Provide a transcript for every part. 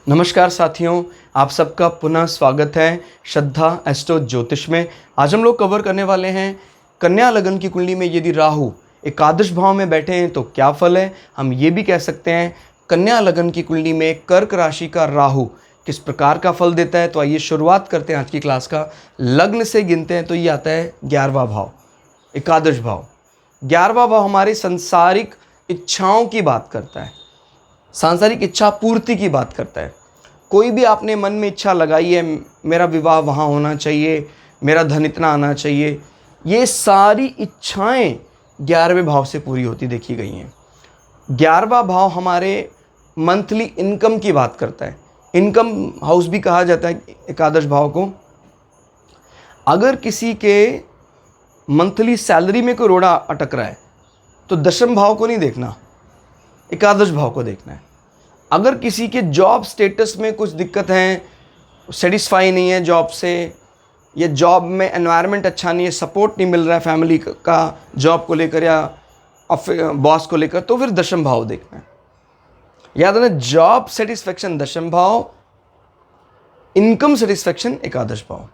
नमस्कार साथियों, आप सबका पुनः स्वागत है श्रद्धा एस्ट्रो ज्योतिष में। आज हम लोग कवर करने वाले हैं कन्या लगन की कुंडली में यदि राहु एकादश भाव में बैठे हैं तो क्या फल है। हम ये भी कह सकते हैं कन्या लगन की कुंडली में कर्क राशि का राहु किस प्रकार का फल देता है। तो आइए शुरुआत करते हैं आज की क्लास का। लग्न से गिनते हैं तो ये आता है 11वां भाव, एकादश भाव। 11वां भाव हमारी सांसारिक इच्छाओं की बात करता है, सांसारिक इच्छा पूर्ति की बात करता है। कोई भी आपने मन में इच्छा लगाई है, मेरा विवाह वहाँ होना चाहिए, मेरा धन इतना आना चाहिए, ये सारी इच्छाएं 11वें भाव से पूरी होती देखी गई हैं। 11वां भाव हमारे मंथली इनकम की बात करता है, इनकम हाउस भी कहा जाता है एकादश भाव को। अगर किसी के मंथली सैलरी में कोई रोड़ा अटक रहा है तो दशम भाव को नहीं देखना, एकादश भाव को देखना है। अगर किसी के जॉब स्टेटस में कुछ दिक्कत है, सेटिस्फाई नहीं है जॉब से, या जॉब में एनवायरनमेंट अच्छा नहीं है, सपोर्ट नहीं मिल रहा है फैमिली का जॉब को लेकर या बॉस को लेकर, तो फिर दशम भाव देखना है। याद रखना, जॉब सेटिस्फेक्शन दशम भाव, इनकम सेटिस्फेक्शन एकादश भाव।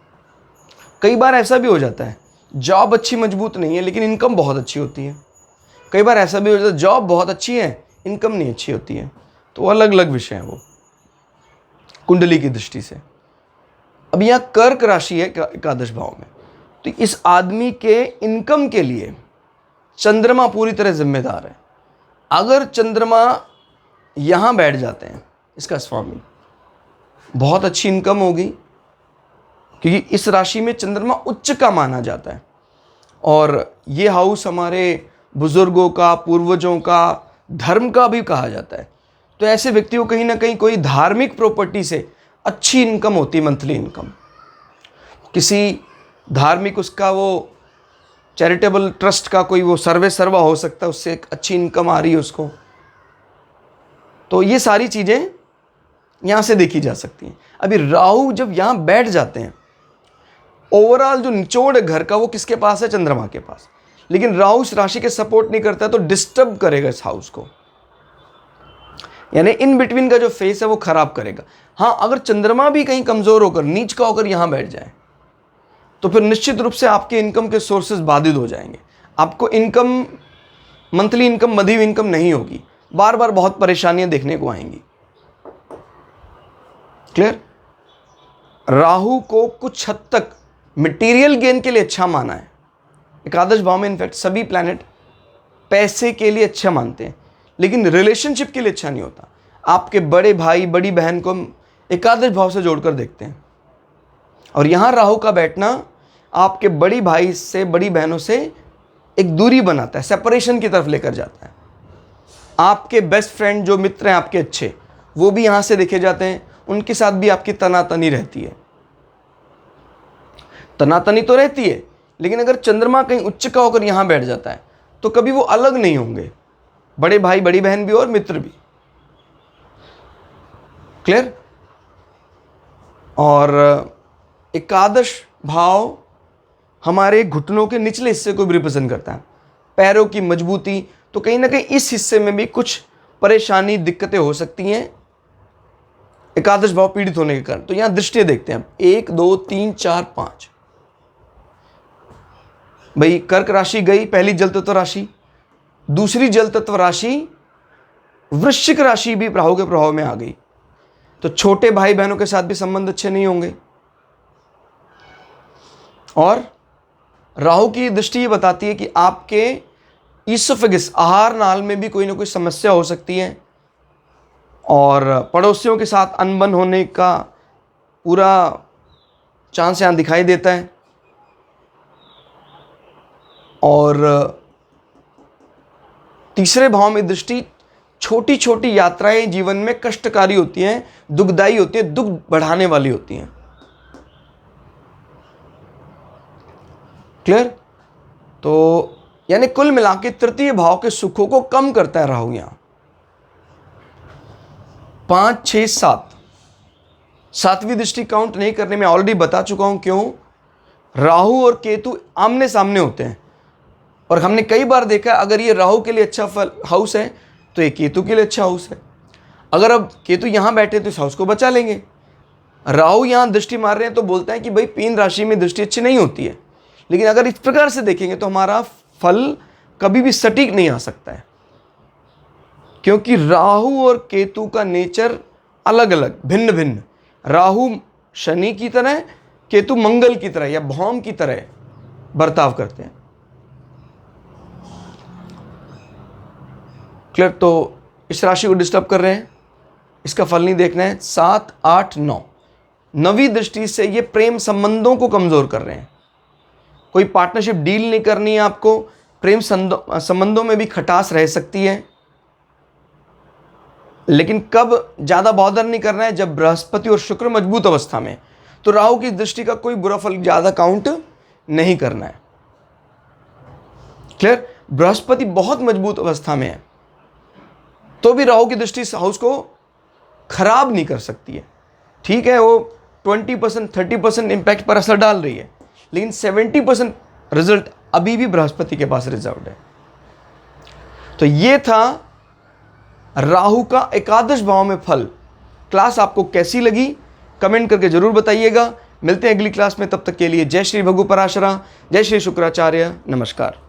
कई बार ऐसा भी हो जाता है जॉब अच्छी मजबूत नहीं है लेकिन इनकम बहुत अच्छी होती है। कई बार ऐसा भी हो जाता है जॉब बहुत अच्छी है, इनकम नहीं अच्छी होती है। तो अलग अलग विषय है वो कुंडली की दृष्टि से। अब यहाँ कर्क राशि है एकादश भाव में, तो इस आदमी के इनकम के लिए चंद्रमा पूरी तरह जिम्मेदार है। अगर चंद्रमा यहाँ बैठ जाते हैं, इसका स्वामी, बहुत अच्छी इनकम होगी, क्योंकि इस राशि में चंद्रमा उच्च का माना जाता है। और ये हाउस हमारे बुजुर्गों का, पूर्वजों का, धर्म का भी कहा जाता है। तो ऐसे व्यक्ति को कहीं ना कहीं कोई धार्मिक प्रॉपर्टी से अच्छी इनकम होती है, मंथली इनकम। किसी धार्मिक उसका वो चैरिटेबल ट्रस्ट का कोई वो सर्वे सर्वा हो सकता है, उससे एक अच्छी इनकम आ रही है उसको। तो ये सारी चीज़ें यहाँ से देखी जा सकती हैं। अभी राहु जब यहाँ बैठ जाते हैं, ओवरऑल जो निचोड़ है घर का वो किसके पास है? चंद्रमा के पास। लेकिन राहु इस राशि के सपोर्ट नहीं करता है तो डिस्टर्ब करेगा इस हाउस को, यानी इन बिटवीन का जो फेस है वो खराब करेगा। हाँ, अगर चंद्रमा भी कहीं कमजोर होकर, नीच का होकर यहां बैठ जाए तो फिर निश्चित रूप से आपके इनकम के सोर्सेज बाधित हो जाएंगे। आपको इनकम, मंथली इनकम, मध्यम इनकम नहीं होगी, बार बार बहुत परेशानियां देखने को आएंगी। क्लियर? राहु को कुछ हद तक मटेरियल गेन के लिए अच्छा माना है एकादश भाव में। इनफैक्ट सभी प्लैनेट पैसे के लिए अच्छा मानते हैं, लेकिन रिलेशनशिप के लिए अच्छा नहीं होता। आपके बड़े भाई, बड़ी बहन को एकादश भाव से जोड़कर देखते हैं, और यहाँ राहु का बैठना आपके बड़ी भाई से, बड़ी बहनों से एक दूरी बनाता है, सेपरेशन की तरफ लेकर जाता है। आपके बेस्ट फ्रेंड, जो मित्र हैं आपके अच्छे, वो भी यहाँ से देखे जाते हैं, उनके साथ भी आपकी तनातनी रहती है। तनातनी तो रहती है, लेकिन अगर चंद्रमा कहीं उच्च का होकर यहाँ बैठ जाता है तो कभी वो अलग नहीं होंगे, बड़े भाई, बड़ी बहन भी और मित्र भी। क्लियर? और एकादश भाव हमारे घुटनों के निचले हिस्से को भी रिप्रेजेंट करता है, पैरों की मजबूती। तो कहीं ना कहीं इस हिस्से में भी कुछ परेशानी, दिक्कतें हो सकती हैं एकादश भाव पीड़ित होने के कारण। तो यहां दृष्टियां देखते हैं 1 2 3 4 5। भाई कर्क राशि गई, पहली जल तत्व राशि। दूसरी जल तत्व राशि वृश्चिक राशि भी राहु के प्रभाव में आ गई, तो छोटे भाई बहनों के साथ भी संबंध अच्छे नहीं होंगे। और राहु की दृष्टि ये बताती है कि आपके ईसोफेगस, आहार नाल में भी कोई ना कोई समस्या हो सकती है, और पड़ोसियों के साथ अनबन होने का पूरा चांस यहां दिखाई देता है। और तीसरे भाव में दृष्टि, छोटी छोटी यात्राएं जीवन में कष्टकारी होती हैं, दुखदायी होती हैं, दुख बढ़ाने वाली होती हैं। क्लियर? तो यानी कुल मिलाकर तृतीय भाव के सुखों को कम करता है राहु। यहां 5 6 7, सातवीं दृष्टि काउंट नहीं करने में ऑलरेडी बता चुका हूं क्यों। राहु और केतु आमने सामने होते हैं, और हमने कई बार देखा अगर ये राहु के लिए अच्छा फल हाउस है तो ये केतु के लिए अच्छा हाउस है। अगर अब केतु यहाँ बैठे तो इस हाउस को बचा लेंगे, राहु यहाँ दृष्टि मार रहे हैं तो बोलते हैं कि भाई मीन राशि में दृष्टि अच्छी नहीं होती है। लेकिन अगर इस प्रकार से देखेंगे तो हमारा फल कभी भी सटीक नहीं आ सकता है, क्योंकि राहु और केतु का नेचर अलग अलग, भिन्न भिन्न। राहु शनि की तरह, केतु मंगल की तरह या भौम की तरह बर्ताव करते हैं। क्लियर? तो इस राशि को डिस्टर्ब कर रहे हैं, इसका फल नहीं देखना है। 7, 8, 9 नवी दृष्टि से ये प्रेम संबंधों को कमजोर कर रहे हैं। कोई पार्टनरशिप डील नहीं करनी है आपको, प्रेम संबंधों में भी खटास रह सकती है, लेकिन कब ज्यादा बॉदर नहीं करना है, जब बृहस्पति और शुक्र मजबूत अवस्था में। तो राहु की दृष्टि का कोई बुरा फल ज्यादा काउंट नहीं करना है। क्लियर? बृहस्पति बहुत मजबूत अवस्था में है तो भी राहु की दृष्टि इस हाउस को खराब नहीं कर सकती है। ठीक है, वो 20% 30% इंपैक्ट पर असर डाल रही है, लेकिन 70% रिजल्ट अभी भी बृहस्पति के पास रिजर्व्ड है। तो ये था राहु का एकादश भाव में फल। क्लास आपको कैसी लगी कमेंट करके जरूर बताइएगा। मिलते हैं अगली क्लास में, तब तक के लिए जय श्री भगु पराशरा, जय श्री शुक्राचार्य, नमस्कार।